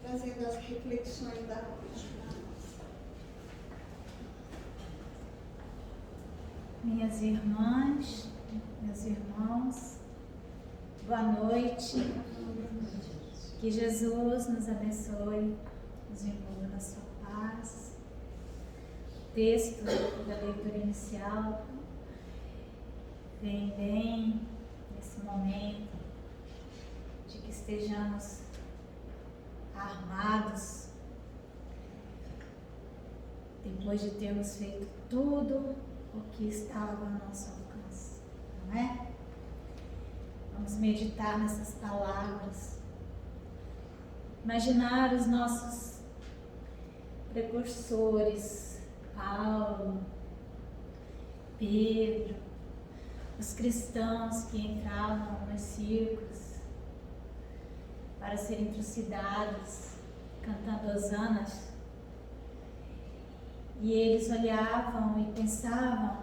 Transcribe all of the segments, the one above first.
Trazendo as reflexões da noite para nós. Minhas irmãs, meus irmãos, boa noite. Que Jesus nos abençoe, nos envolva na sua paz. Texto da leitura inicial vem bem nesse momento de que estejamos armados depois de termos feito tudo o que estava ao nosso alcance, não é? Vamos meditar nessas palavras, imaginar os nossos precursores, Paulo, Pedro, os cristãos que entravam nos círculos para serem trucidados, cantando hosanas, e eles olhavam e pensavam: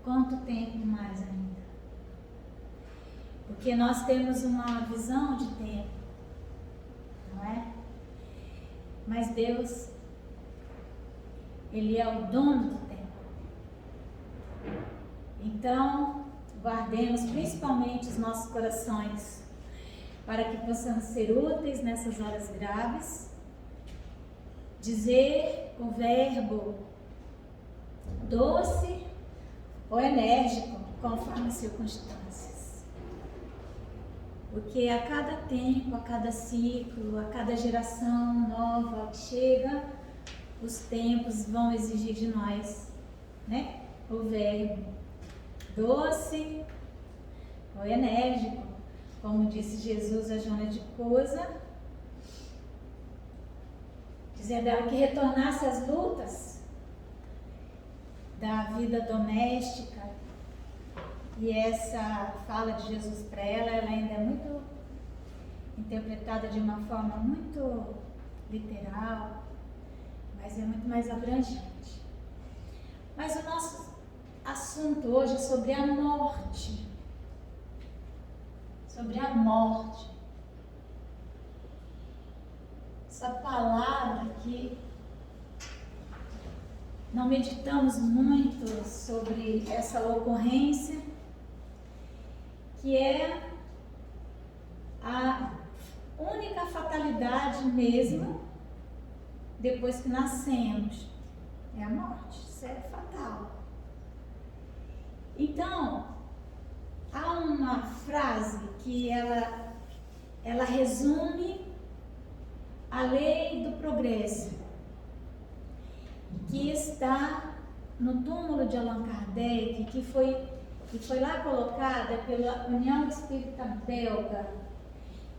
quanto tempo mais ainda? Porque nós temos uma visão de tempo, não é? Mas Deus, Ele é o dono do tempo. Então, guardemos principalmente os nossos corações, para que possamos ser úteis nessas horas graves, dizer o verbo doce ou enérgico, conforme as circunstâncias. Porque a cada tempo, a cada ciclo, a cada geração nova que chega, os tempos vão exigir de nós, né? O verbo doce ou enérgico, como disse Jesus a Joana de Cusa, dizendo ela que retornasse às lutas da vida doméstica. E essa fala de Jesus para ela ainda é muito interpretada de uma forma muito literal, mas é muito mais abrangente. Mas o nosso assunto hoje é sobre a morte. Sobre a morte. Essa palavra que não meditamos muito sobre essa ocorrência, que é a única fatalidade mesmo depois que nascemos. É a morte, isso é fatal. Então, há uma frase que ela resume a lei do progresso, que está no túmulo de Allan Kardec, que foi lá colocada pela União Espírita Belga,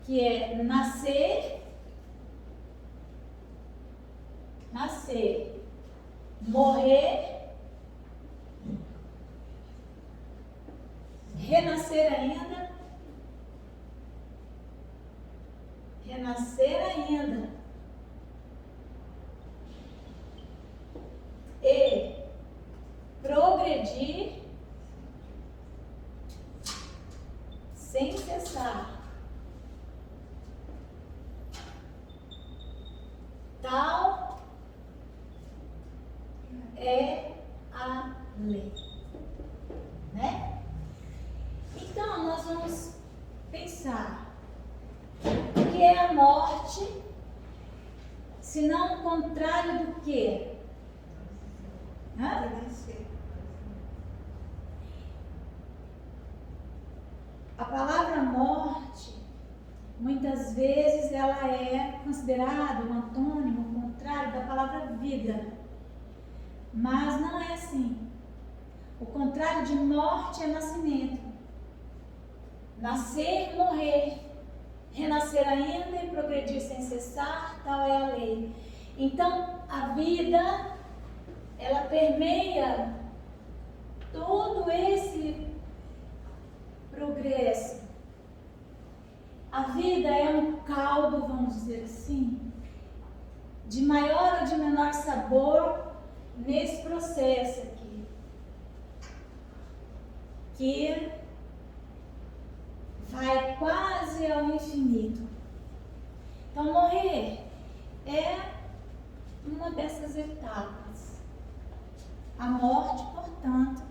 que é nascer, morrer, renascer ainda, e progredir sem cessar. Tal é a lei, né? Então nós vamos pensar o que é a morte, se não o contrário do quê? A palavra morte, muitas vezes ela é considerada um antônimo, um contrário da palavra vida, mas não é assim. O contrário de morte é nascimento. Nascer, morrer, renascer ainda e progredir sem cessar, tal é a lei. Então, a vida, ela permeia todo esse progresso. A vida é um caldo, vamos dizer assim, de maior ou de menor sabor nesse processo aqui, que quase ao infinito. Então, morrer é uma dessas etapas. A morte, portanto,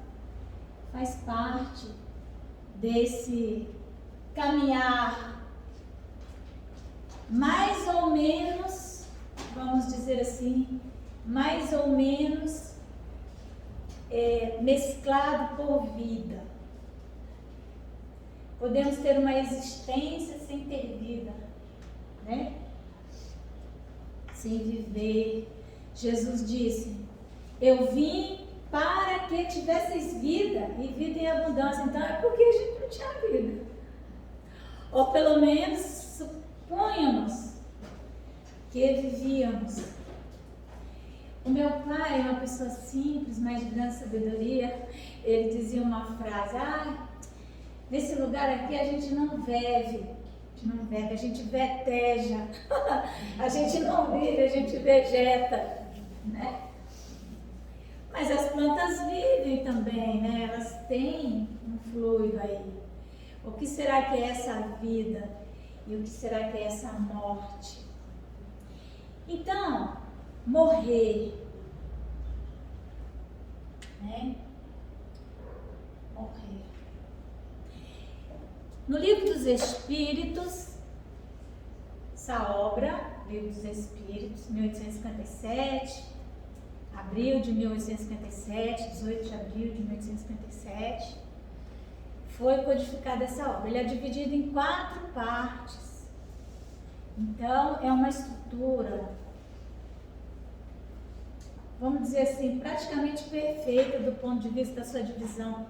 faz parte desse caminhar mais ou menos, vamos dizer assim, mais ou menos mesclado por vida. Podemos ter uma existência sem ter vida, né? Sem viver. Jesus disse: eu vim para que tivesseis vida e vida em abundância. Então é porque a gente não tinha vida. Ou pelo menos suponhamos que vivíamos. O meu pai é uma pessoa simples, mas de grande sabedoria. Ele dizia uma frase: nesse lugar aqui a gente não vive, a gente veteja. A gente não vive, a gente vegeta, né? Mas as plantas vivem também, né? Elas têm um fluido aí. O que será que é essa vida? E o que será que é essa morte? Então, morrer, né? Morrer. No Livro dos Espíritos, essa obra, Livro dos Espíritos, 1857, abril de 1857, 18 de abril de 1857, foi codificada essa obra. Ele é dividido em 4 partes. Então, é uma estrutura, vamos dizer assim, praticamente perfeita do ponto de vista da sua divisão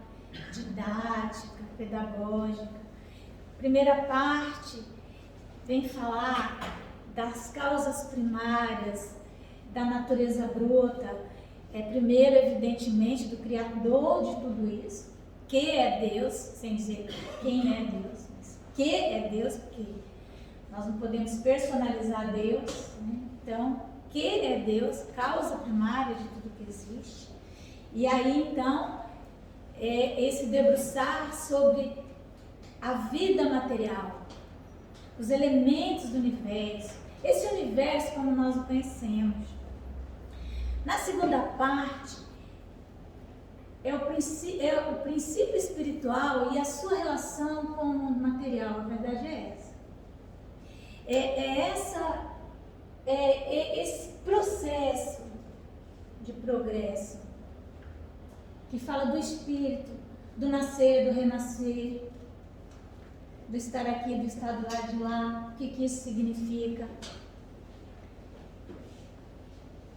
didática, pedagógica. Primeira parte vem falar das causas primárias da natureza bruta. Primeiro, evidentemente, do Criador de tudo isso, que é Deus, sem dizer quem é Deus, mas que é Deus, porque nós não podemos personalizar Deus, né? Então, que é Deus, causa primária de tudo que existe. E aí, então, esse debruçar sobre a vida material, os elementos do universo, esse universo como nós o conhecemos. Na segunda parte, é o princípio espiritual e a sua relação com o mundo material. A verdade é essa. Esse processo de progresso que fala do espírito, do nascer, do renascer, do estar aqui, do estar do lado de lá, o que isso significa.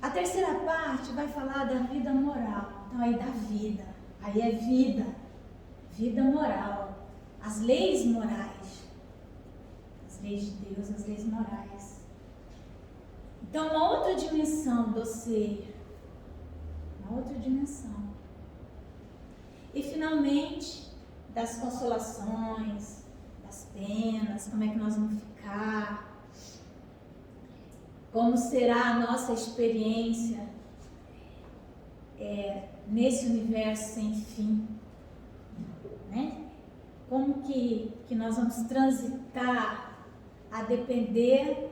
A terceira parte vai falar da vida moral. Então aí da vida, aí é vida moral, as leis morais, as leis de Deus, as leis morais. Então uma outra dimensão do ser, uma outra dimensão. E finalmente, das consolações, das penas, como é que nós vamos ficar, como será a nossa experiência nesse universo sem fim, né? Como que nós vamos transitar a depender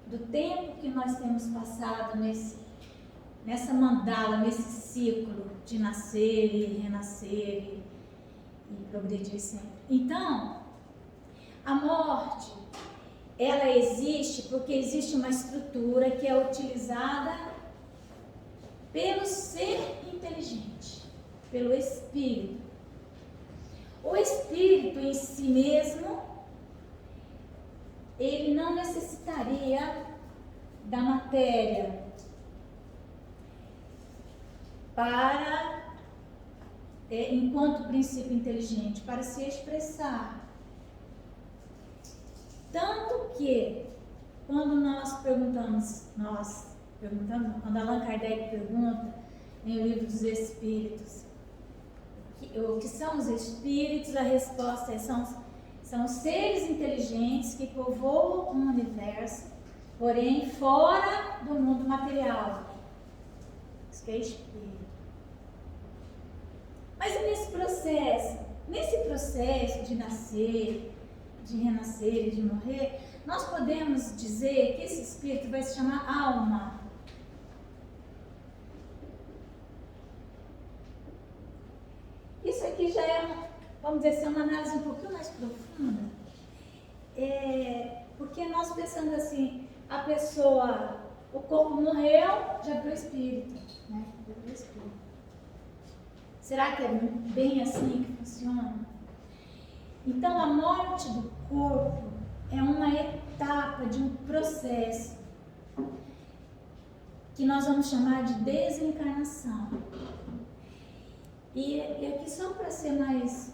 do tempo que nós temos passado nessa mandala, nesse ciclo de nascer e renascer e progredir sempre. Então, a morte, ela existe porque existe uma estrutura que é utilizada pelo ser inteligente, pelo espírito. O espírito em si mesmo, ele não necessitaria da matéria para, enquanto princípio inteligente, para se expressar. Tanto que, quando nós perguntamos, quando Allan Kardec pergunta em O Livro dos Espíritos, o que são os espíritos, a resposta é: são seres inteligentes que povoam um universo, porém fora do mundo material. Isso que é espírito. Mas nesse processo de nascer, de renascer e de morrer, nós podemos dizer que esse espírito vai se chamar alma. Isso aqui já é, vamos dizer assim, uma análise um pouquinho mais profunda. Porque nós pensando assim, a pessoa, o corpo morreu, já virou espírito, né? Já virou espírito. Será que é bem assim que funciona? Então, a morte do corpo é uma etapa de um processo que nós vamos chamar de desencarnação. E aqui, só para ser mais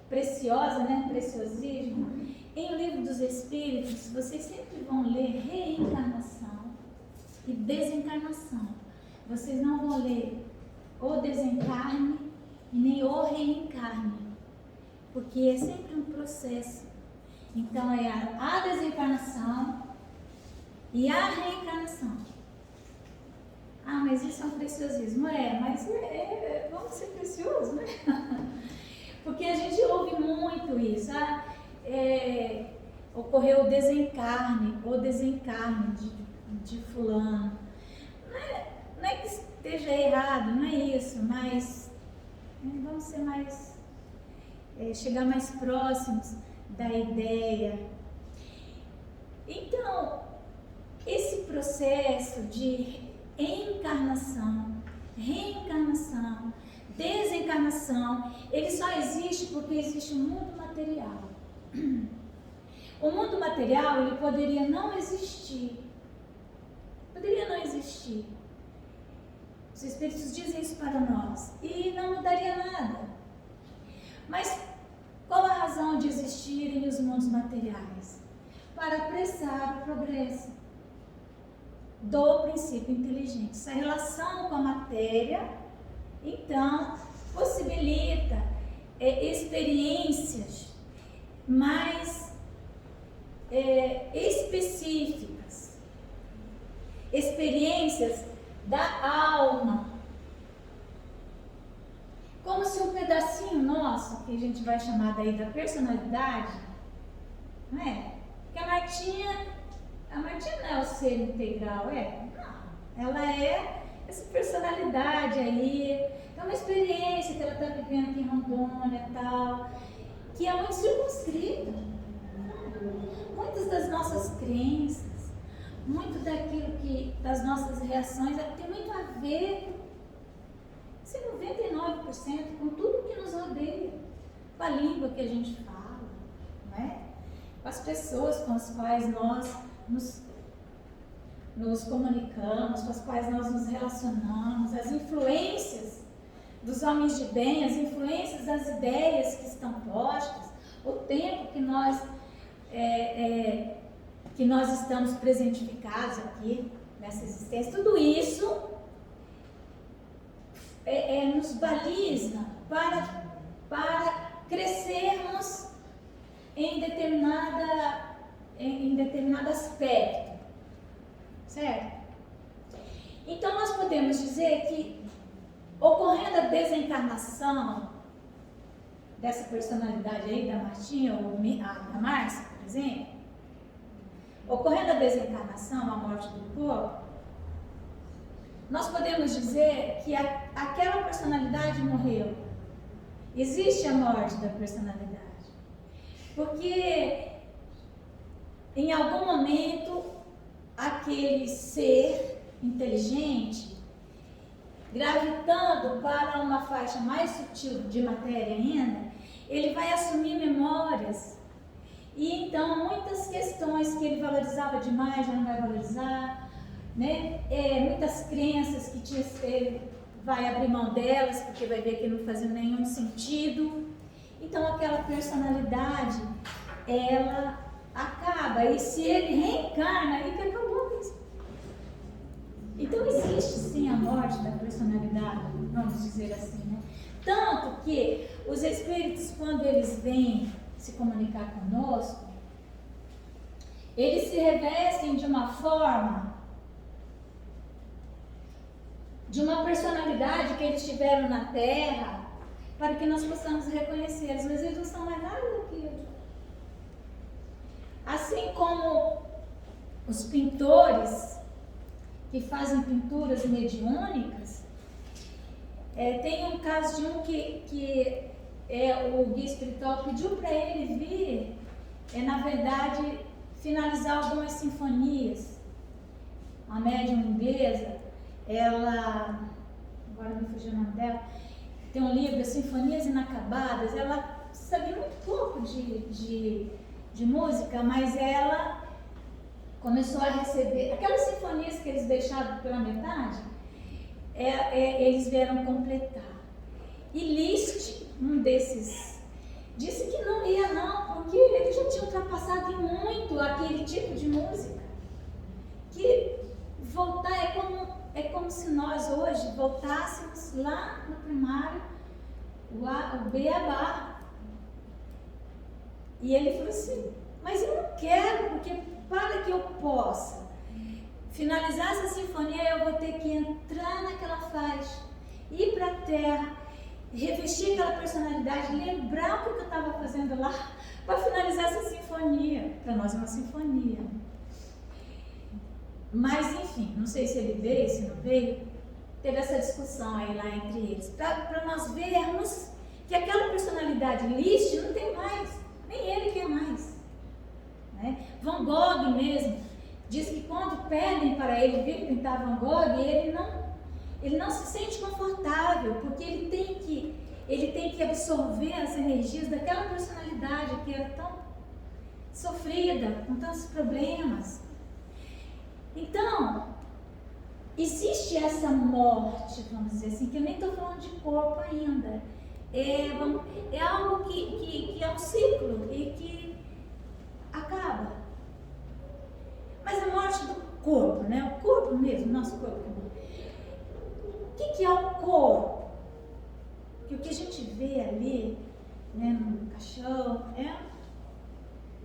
preciosa, né? Preciosismo, em O Livro dos Espíritos, vocês sempre vão ler reencarnação e desencarnação. Vocês não vão ler o desencarne e nem o reencarne, porque é sempre um processo. Então é a desencarnação e a reencarnação. Ah, mas isso é um preciosismo. Mas vamos ser preciosos, né? Porque a gente ouve muito isso. Ocorreu o desencarne de fulano. Não é que esteja errado, não é isso, mas vamos ser mais, chegar mais próximos da ideia. Então, esse processo de encarnação, reencarnação, desencarnação, ele só existe porque existe um mundo material. O mundo material, ele poderia não existir. Poderia não existir. Os Espíritos dizem isso para nós. E não mudaria nada. Mas qual a razão de existirem os mundos materiais? Para apressar o progresso do princípio inteligente. Essa relação com a matéria, então, possibilita experiências mais específicas, experiências da alma, como se um pedacinho nosso, que a gente vai chamar daí da personalidade, não é? Que a Martinha não é o ser integral, não, ela é essa personalidade aí, é uma experiência que ela está vivendo aqui em Rondônia e tal, que é muito circunscrita. Muitas das nossas crenças, muito daquilo das nossas reações, tem muito a ver, se 99%, com tudo que nos rodeia, com a língua que a gente fala, não é? Com as pessoas com as quais nós nos comunicamos, com as quais nós nos relacionamos, as influências dos homens de bem, as influências das ideias que estão postas, o tempo que nós estamos presentificados aqui nessa existência, tudo isso nos baliza para crescermos em determinado aspecto, certo? Então nós podemos dizer que, ocorrendo a desencarnação dessa personalidade aí da Martinha ou da Márcia, por exemplo, ocorrendo a desencarnação, a morte do corpo, nós podemos dizer que aquela personalidade morreu. Existe a morte da personalidade. Porque em algum momento aquele ser inteligente, gravitando para uma faixa mais sutil de matéria ainda, ele vai assumir memórias. E então muitas questões que ele valorizava demais já não vai valorizar, né? Muitas crenças que ele vai abrir mão delas, porque vai ver que não faziam nenhum sentido. Então aquela personalidade, ela acaba, e se ele reencarna, aí que acabou mesmo. Então existe sim a morte da personalidade, vamos dizer assim, né? Tanto que os espíritos, quando eles vêm se comunicar conosco, eles se revestem de uma forma, de uma personalidade que eles tiveram na Terra, para que nós possamos reconhecê-los, mas eles não são mais nada daquilo. Assim como os pintores que fazem pinturas mediúnicas, tem um caso de um que o guia espiritual pediu para ele vir, na verdade, finalizar algumas sinfonias. A médium inglesa, ela, agora me fugiu o nome dela, tem um livro, Sinfonias Inacabadas. Ela sabia muito pouco de música, mas ela começou a receber aquelas sinfonias que eles deixaram pela metade, eles vieram completar. E Liszt, um desses, disse que não ia não, porque ele já tinha ultrapassado em muito aquele tipo de música. Que voltar é como se nós hoje voltássemos lá no primário, o beabá. E ele falou assim, mas eu não quero, porque para que eu possa finalizar essa sinfonia, eu vou ter que entrar naquela faixa, ir para a terra, revestir aquela personalidade, lembrar o que eu estava fazendo lá, para finalizar essa sinfonia. Para nós é uma sinfonia. Mas, enfim, não sei se ele veio, se não veio, teve essa discussão aí lá entre eles, para nós vermos que aquela personalidade Liszt não tem mais, nem ele quer mais. Né? Van Gogh mesmo diz que quando pedem para ele vir pintar Van Gogh, ele não se sente confortável, porque ele tem que absorver as energias daquela personalidade que era tão sofrida, com tantos problemas. Então, existe essa morte, vamos dizer assim, que eu nem estou falando de corpo ainda. É algo que é um ciclo e que acaba. Mas a morte do corpo, né? O corpo mesmo, nosso corpo. O que é o corpo? Que o que a gente vê ali, né, no caixão, é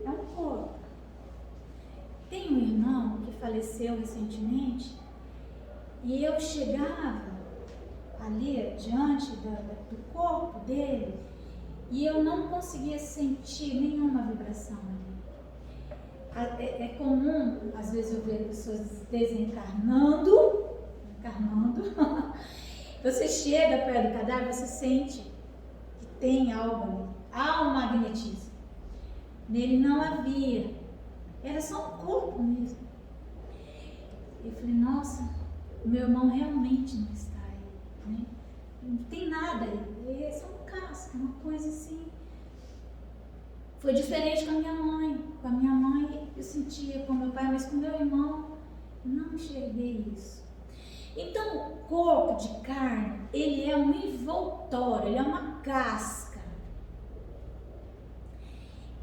um corpo. Tem um irmão que faleceu recentemente e eu chegava ali diante do corpo dele e eu não conseguia sentir nenhuma vibração ali. É comum, às vezes, eu ver pessoas desencarnando, você chega perto do cadáver, você sente que tem algo ali, há um magnetismo. Nele não havia. Era só um corpo mesmo. Eu falei, nossa, meu irmão realmente não está aí, né? Não tem nada aí, é só um casco, uma coisa assim. Foi diferente com a minha mãe. Com a minha mãe eu sentia, com meu pai, mas com meu irmão não enxerguei isso. Então o corpo de carne, ele é um envoltório, ele é uma casca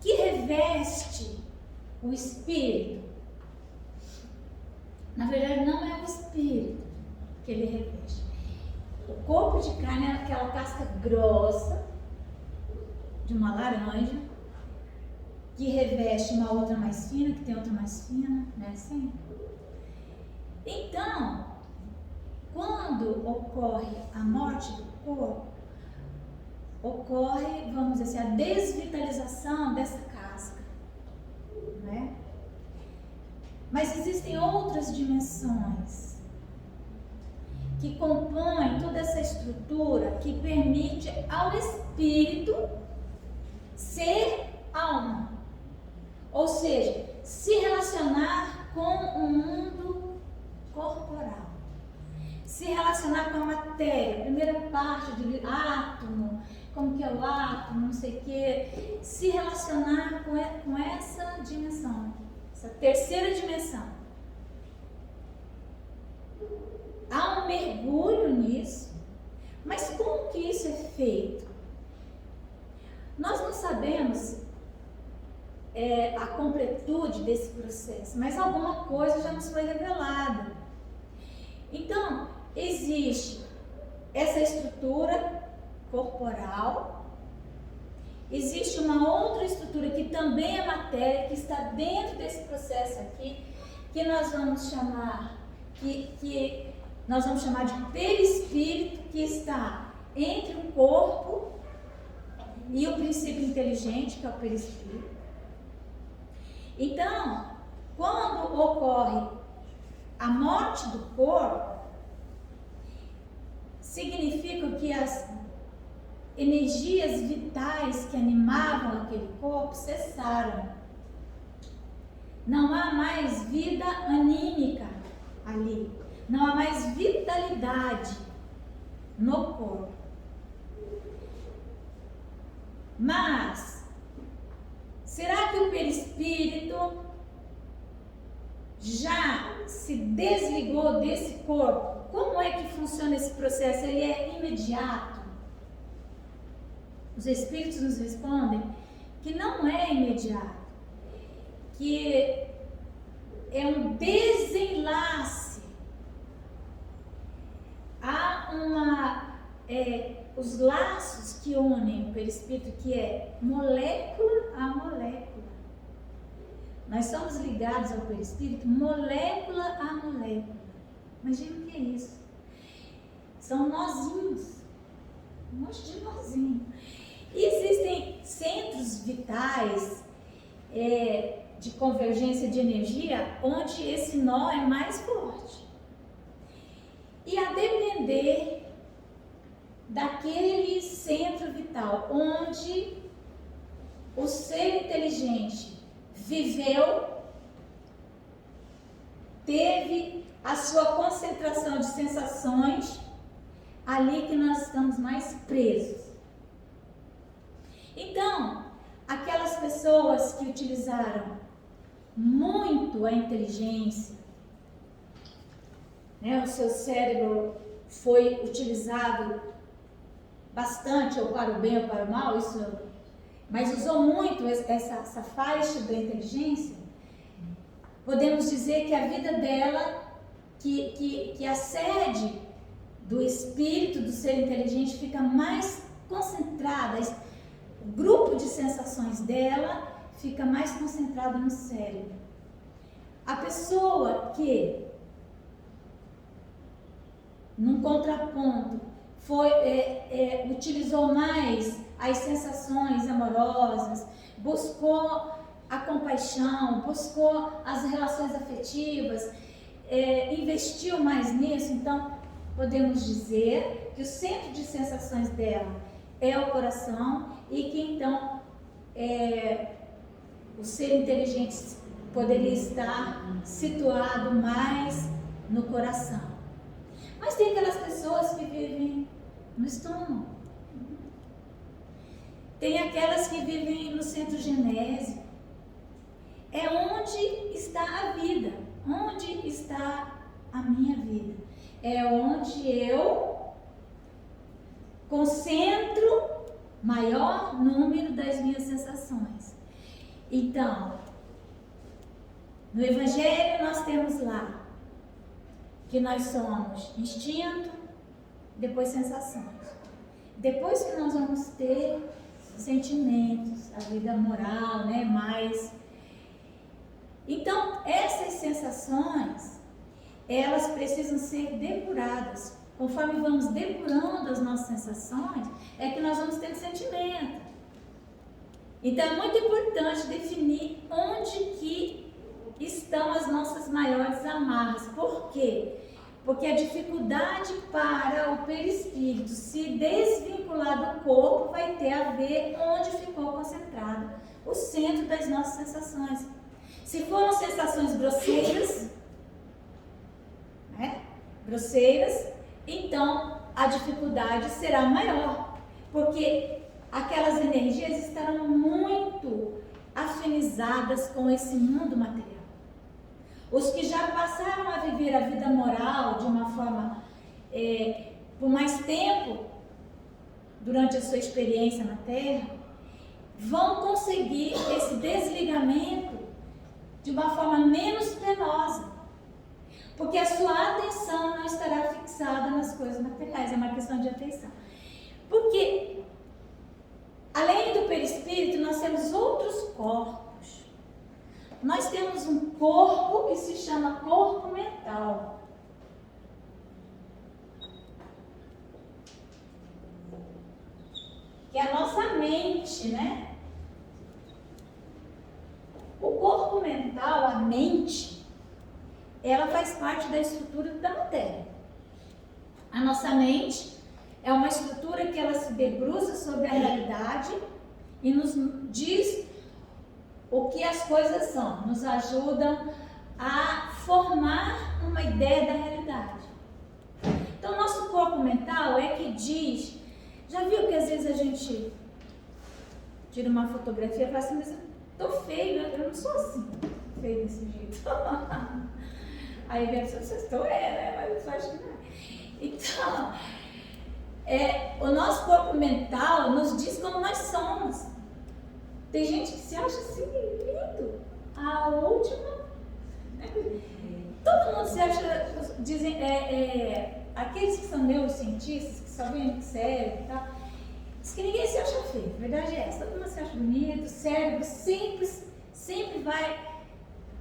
que reveste o espírito. Na verdade, não é o espírito que ele reveste. O corpo de carne é aquela casca grossa de uma laranja que reveste uma outra mais fina, que tem outra mais fina, né? Assim. Então, quando ocorre a morte do corpo, ocorre, vamos dizer assim, a desvitalização dessa casca. Né? Mas existem outras dimensões que compõem toda essa estrutura que permite ao espírito ser alma, ou seja, se relacionar com o mundo corporal, se relacionar com a matéria, a primeira parte do átomo, como que é o átomo, não sei o que, se relacionar com essa dimensão, essa terceira dimensão. Há um mergulho nisso, mas como que isso é feito? Nós não sabemos a completude desse processo, mas alguma coisa já nos foi revelada. Então, existe essa estrutura corporal, existe uma outra estrutura que também é matéria, que está dentro desse processo aqui, que nós vamos chamar que nós vamos chamar de perispírito, que está entre o corpo e o princípio inteligente, que é o perispírito. Então, quando ocorre a morte do corpo, significa que as energias vitais que animavam aquele corpo cessaram. Não há mais vida anímica ali. Não há mais vitalidade no corpo. Mas, será que o perispírito já se desligou desse corpo? Como é que funciona esse processo? Ele é imediato? Os espíritos nos respondem que não é imediato, que é um desenlace. Há os laços que unem o perispírito, que é molécula a molécula. Nós somos ligados ao perispírito molécula a molécula. Imagina o que é isso. São nozinhos, um monte de nozinho. E existem centros vitais de convergência de energia onde esse nó é mais forte. E a depender daquele centro vital onde o ser inteligente viveu, teve a sua concentração de sensações, ali que nós estamos mais presos. Então, aquelas pessoas que utilizaram muito a inteligência, né, o seu cérebro foi utilizado bastante, ou para o bem ou para o mal, mas usou muito essa faixa da inteligência, podemos dizer que a vida dela, que a sede do espírito, do ser inteligente, fica mais concentrada, o grupo de sensações dela fica mais concentrado no cérebro. A pessoa que, num contraponto, utilizou mais as sensações amorosas, buscou a compaixão, buscou as relações afetivas, investiu mais nisso, então podemos dizer que o centro de sensações dela é o coração e que então o ser inteligente poderia estar situado mais no coração. Mas tem aquelas pessoas que vivem no estômago. Tem aquelas que vivem no centro genésico. É onde está a vida. Onde está a minha vida? É onde eu concentro maior número das minhas sensações. Então, no Evangelho nós temos lá que nós somos instinto, depois sensações. Depois que nós vamos ter sentimentos, a vida moral, né, mais. Então, essas sensações, elas precisam ser depuradas. Conforme vamos depurando as nossas sensações, é que nós vamos tendo sentimento. Então, é muito importante definir onde que estão as nossas maiores amarras. Por quê? Porque a dificuldade para o perispírito se desvincular do corpo vai ter a ver onde ficou concentrado o centro das nossas sensações. Se foram sensações grosseiras, né? Grosseiras, então a dificuldade será maior, porque aquelas energias estarão muito afinizadas com esse mundo material. Os que já passaram a viver a vida moral de uma forma, por mais tempo, durante a sua experiência na Terra, vão conseguir esse desligamento de uma forma menos penosa, porque a sua atenção não estará fixada nas coisas materiais, é uma questão de atenção. Porque, além do perispírito, nós temos outros corpos. Nós temos um corpo que se chama corpo mental. Que é a nossa mente, né? O corpo mental mente, ela faz parte da estrutura da matéria. A nossa mente é uma estrutura que ela se debruça sobre a realidade e nos diz o que as coisas são, nos ajudam a formar uma ideia da realidade. Então, o nosso corpo mental é que diz, já viu que às vezes a gente tira uma fotografia e fala assim, mas eu tô feio, eu não sou assim, feio desse jeito. Aí vem a pessoa, vocês estão né? Mas eu acho que não é. Então, o nosso corpo mental nos diz como nós somos. Tem gente que se acha assim, lindo. A última, né? Todo mundo se acha, dizem, aqueles que são neurocientistas, que só veem o cérebro e tal, diz que ninguém se acha feio. A verdade é essa, todo mundo se acha bonito, o cérebro sempre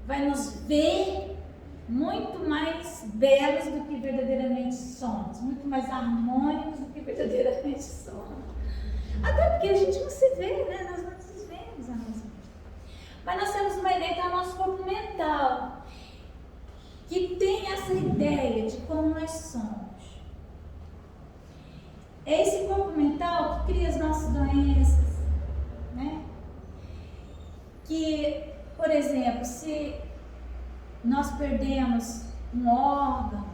vai nos ver muito mais belos do que verdadeiramente somos, muito mais harmônicos do que verdadeiramente somos. Até porque a gente não se vê, né? Nós não nos vemos a nós mesmos. Mas nós temos uma ideia, então, nosso corpo mental, que tem essa ideia de como nós somos. É esse corpo mental que cria as nossas doenças, né? Que, por exemplo, se nós perdemos um órgão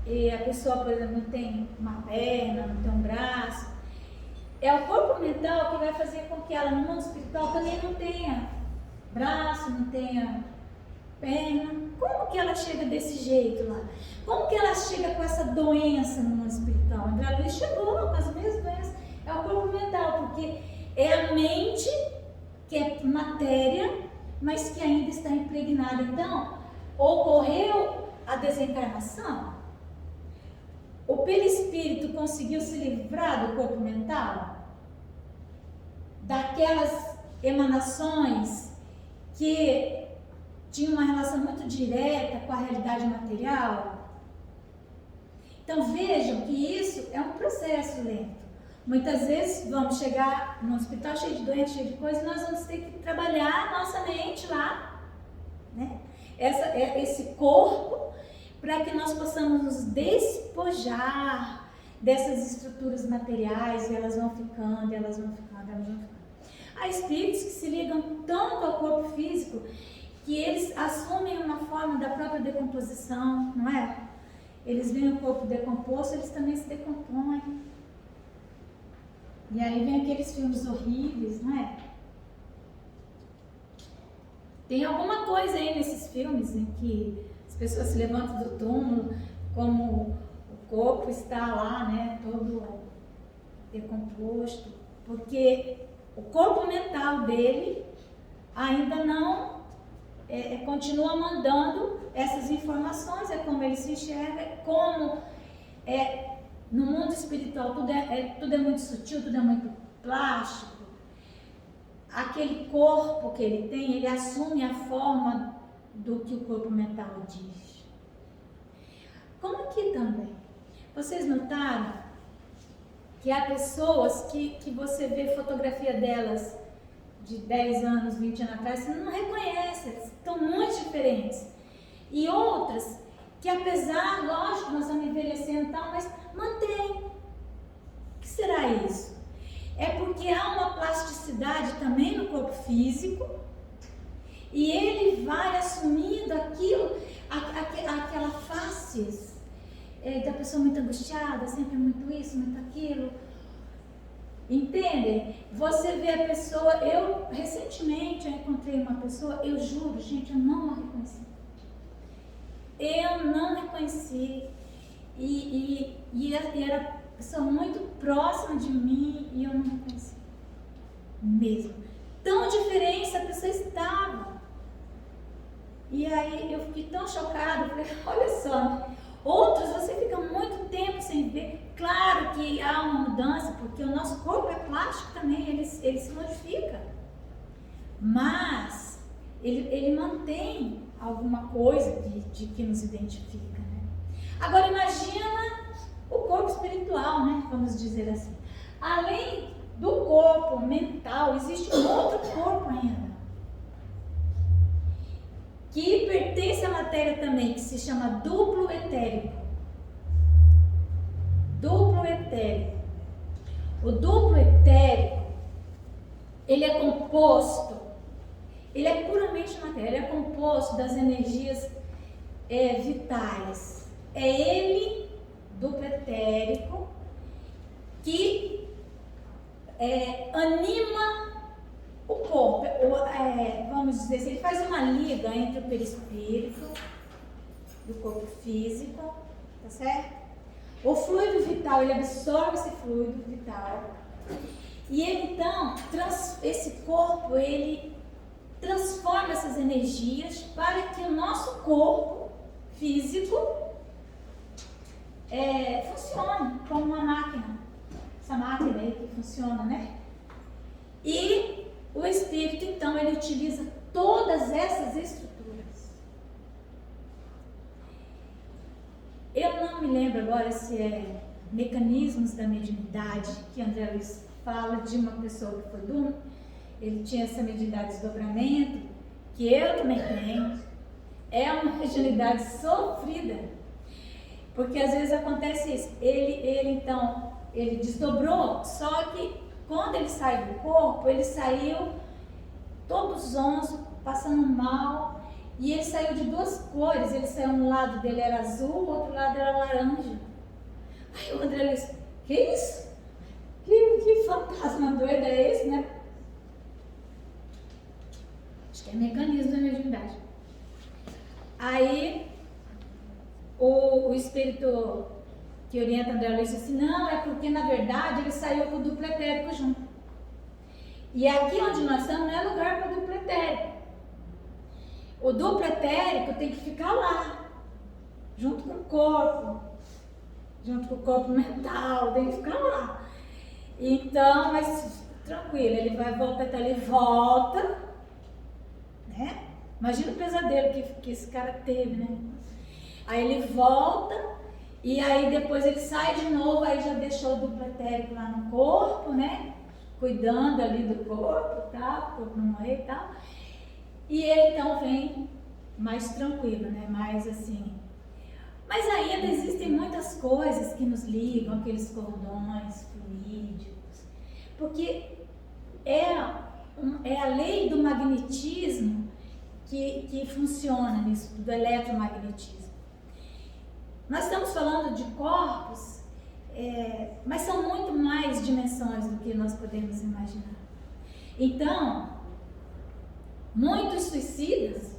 e a pessoa, por exemplo, não tem uma perna, não tem um braço, é o corpo mental que vai fazer com que ela no mundo espiritual também não tenha braço, não tenha perna. Como que ela chega desse jeito lá? Como que ela chega com essa doença no mundo espiritual? André Luiz chegou com as mesmas doenças. É o corpo mental, porque é a mente que é matéria, mas que ainda está impregnada. Então, ocorreu a desencarnação, o perispírito conseguiu se livrar do corpo mental, daquelas emanações que tinham uma relação muito direta com a realidade material. Então vejam que isso é um processo lento. Muitas vezes vamos chegar num hospital cheio de doentes, cheio de coisas, e nós vamos ter que trabalhar a nossa mente lá, né? Esse corpo, para que nós possamos nos despojar dessas estruturas materiais, e elas vão ficando. Há espíritos que se ligam tanto ao corpo físico que eles assumem uma forma da própria decomposição, não é? Eles veem o corpo decomposto, eles também se decompõem. E aí vem aqueles filmes horríveis, não é? Tem alguma coisa aí nesses filmes em que as pessoas se levantam do túmulo, como o corpo está lá, né, todo decomposto, porque o corpo mental dele ainda não continua mandando essas informações, é como ele se enxerga, como no mundo espiritual tudo é muito sutil, tudo é muito plástico. Aquele corpo que ele tem, ele assume a forma do que o corpo mental diz. Como aqui também. Vocês notaram que há pessoas que você vê fotografia delas de 10 anos, 20 anos atrás, você não reconhece, elas estão muito diferentes. E outras que, apesar, lógico, nós vamos envelhecendo e tal, mas mantém. O que será isso? É porque há uma plasticidade também no corpo físico e ele vai assumindo aquilo, aquela face da pessoa muito angustiada, sempre muito isso, muito aquilo. Entendem? Você vê a pessoa, recentemente eu encontrei uma pessoa, eu juro, gente, eu não a reconheci. Eu não reconheci e era uma pessoa muito próxima de mim e eu não reconheci mesmo. Tão diferente a pessoa estava. E aí eu fiquei tão chocada, falei, olha só, outros você fica muito tempo sem ver. Claro que há uma mudança, porque o nosso corpo é plástico também, ele se modifica. Mas ele mantém alguma coisa de que nos identifica, né? Agora imagina o corpo espiritual, né? Vamos dizer assim. Além do corpo mental, existe um outro corpo ainda. tem essa matéria também que se chama duplo etérico. Duplo etérico. O duplo etérico, ele é composto, ele é puramente matéria, ele é composto das energias vitais. É ele, duplo etérico, que anima o corpo. Vamos dizer assim, ele faz uma liga entre o perispírito e o corpo físico, tá certo? O fluido vital, ele absorve esse fluido vital. E ele, então, esse corpo, ele transforma essas energias para que o nosso corpo físico funcione como uma máquina. Essa máquina aí que funciona, né? E o espírito, então, ele utiliza todas essas estruturas. Eu não me lembro agora se é mecanismos da mediunidade, que André Luiz fala de uma pessoa que foi ele tinha essa mediunidade de desdobramento, que eu também tenho. É uma mediunidade sofrida, porque às vezes acontece isso, ele desdobrou, só que quando ele sai do corpo, ele saiu todo zonzo, passando mal, e ele saiu de duas cores, ele saiu, um lado dele era azul, o outro lado era laranja. Aí o André Luiz, que isso? Que fantasma doido é esse, né? Acho que é mecanismo da mediunidade. Aí o espírito que orienta André Luiz disse assim, não, é porque na verdade ele saiu com o duplo etérico junto. E aqui onde nós estamos não é lugar para o duplo etérico. O duplo etérico tem que ficar lá, junto com o corpo mental, tem que ficar lá. Então, mas tranquilo, ele vai voltar, até ele volta, né? Imagina o pesadelo que esse cara teve, né? Aí ele volta, e aí depois ele sai de novo, aí já deixou o duplo etérico lá no corpo, né? Cuidando ali do corpo e tal, o corpo não morrer e tal. E ele então vem mais tranquilo, né? Mais assim. Mas ainda existem muitas coisas que nos ligam, aqueles cordões fluídicos, porque é a lei do magnetismo que funciona nisso, do eletromagnetismo. Nós estamos falando de corpos, mas são muito mais dimensões do que nós podemos imaginar. Então, muitos suicidas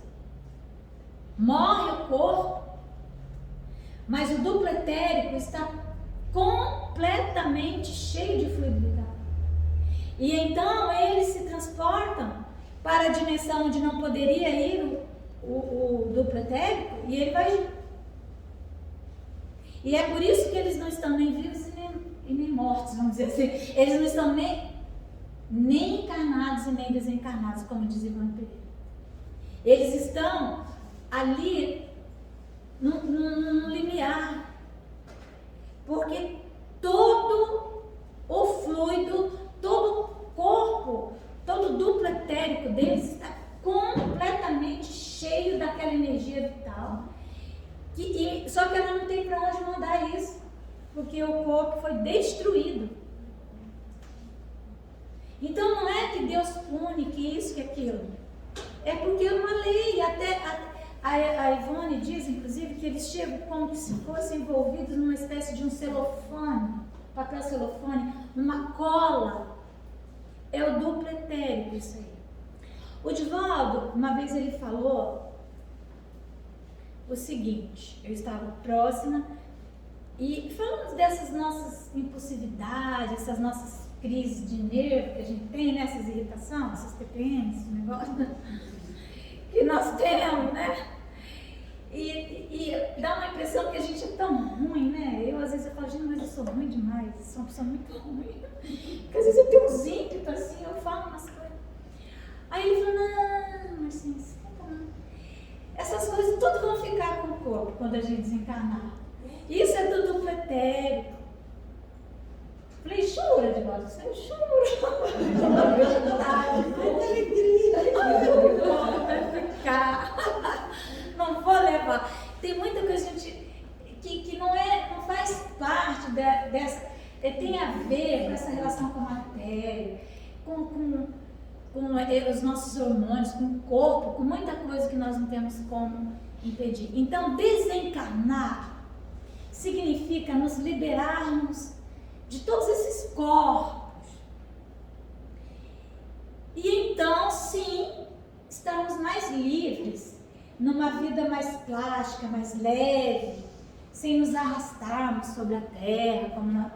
morrem o corpo, mas o duplo etérico está completamente cheio de fluido vital. E então eles se transportam para a dimensão onde não poderia ir o duplo etérico, e ele vai junto. E é por isso que eles não estão nem vivos e nem mortos, vamos dizer assim. Eles não estão nem encarnados e nem desencarnados, como diz Ivone Pereira. Eles estão ali no limiar, porque todo o fluido, todo o corpo, todo o duplo etérico deles está completamente cheio daquela energia vital. Só que ela não tem para onde mandar isso, porque o corpo foi destruído. Então não é que Deus pune, que isso, que aquilo. É porque é uma lei. Até a Ivone diz, inclusive, que eles chegam como se fossem envolvidos numa espécie de um celofane, papel celofane, numa cola. É o duplo etérico isso aí. O Divaldo, uma vez ele falou o seguinte, eu estava próxima e falamos dessas nossas impulsividades, essas nossas crises de nervo que a gente tem, né? Essas irritações, essas TPMs, esse negócio que nós temos, né? E dá uma impressão que a gente é tão ruim, né? Às vezes eu falo, gente, mas eu sou ruim demais, eu sou uma pessoa muito ruim. Porque às vezes eu tenho uns ímpetos assim, eu falo umas coisas. Aí ele falou, não, Marcinha, senta não. Essas coisas tudo vão ficar com o corpo quando a gente desencarnar. Isso é do duplo etérico. Falei, jura, Divaldo? Você jura? Muita alegria. Vai ficar. Não os nossos hormônios, com o corpo, com muita coisa que nós não temos como impedir. Então, desencarnar significa nos liberarmos de todos esses corpos. E então, sim, estamos mais livres, numa vida mais plástica, mais leve, sem nos arrastarmos sobre a terra,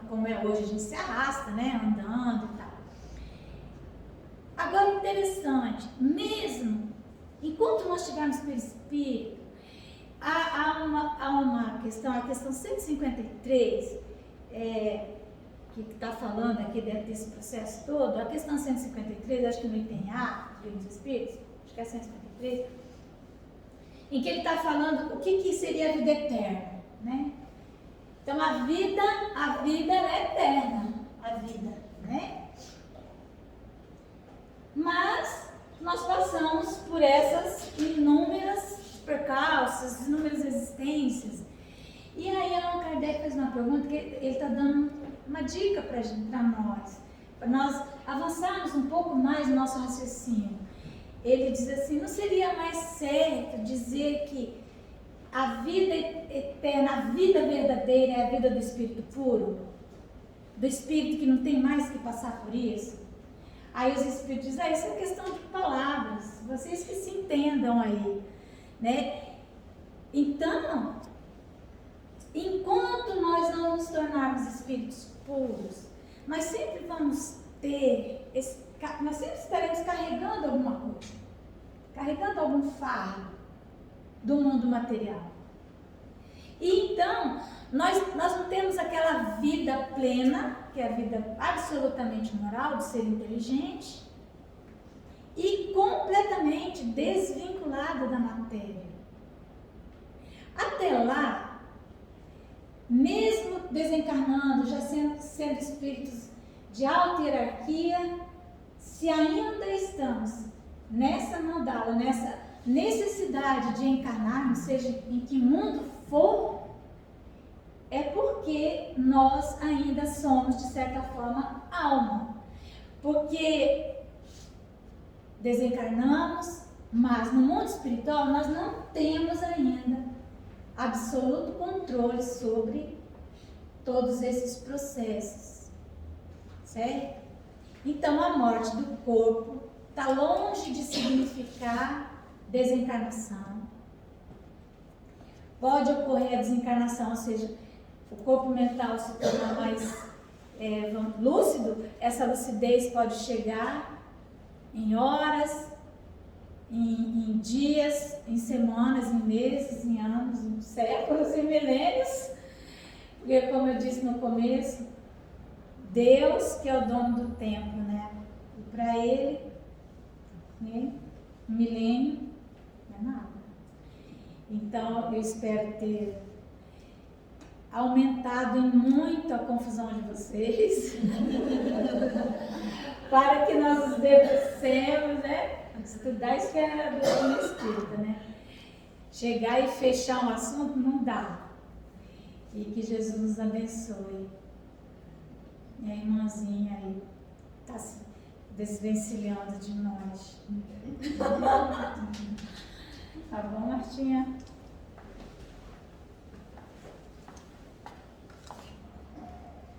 como é hoje, a gente se arrasta, né, andando e tal. Agora, interessante, mesmo enquanto nós estivermos pelo Espírito, há uma questão, a questão 153, que está falando aqui dentro desse processo todo, a questão 153, acho que no item A, Livro dos Espíritos, acho que é 153, em que ele está falando o que seria a vida eterna, né? Então, a vida é eterna, a vida, né? Mas nós passamos por essas inúmeras percalços, inúmeras existências. E aí Allan Kardec fez uma pergunta que ele está dando uma dica para nós avançarmos um pouco mais no nosso raciocínio. Ele diz assim: não seria mais certo dizer que a vida eterna, a vida verdadeira é a vida do Espírito puro? Do Espírito que não tem mais que passar por isso? Aí os Espíritos dizem: isso é questão de palavras, vocês que se entendam aí, né? Então, enquanto nós não nos tornarmos espíritos puros, nós sempre vamos nós sempre estaremos carregando alguma coisa, carregando algum fardo do mundo material. E então, nós não temos aquela vida plena, que é a vida absolutamente moral, do ser inteligente, e completamente desvinculada da matéria. Até lá, mesmo desencarnando, já sendo espíritos de alta hierarquia, se ainda estamos nessa mandala, nessa necessidade de encarnarmos, seja em que mundo for, é porque nós ainda somos, de certa forma, alma. Porque desencarnamos, mas no mundo espiritual nós não temos ainda absoluto controle sobre todos esses processos, certo? Então, a morte do corpo está longe de significar desencarnação. Pode ocorrer a desencarnação, ou seja, o corpo mental se tornar mais lúcido. Essa lucidez pode chegar em horas, em dias, em semanas, em meses, em anos, em séculos e milênios. Porque, como eu disse no começo, Deus, que é o dono do tempo, né? E para Ele, né, um milênio não é nada. Então, eu espero ter aumentado em muito a confusão de vocês, para que nós nos debrucemos, né? Estudar a esfera do espírito, né? Chegar e fechar um assunto não dá. E que Jesus nos abençoe. Minha irmãzinha aí está se desvencilhando de nós. Tá bom, Martinha?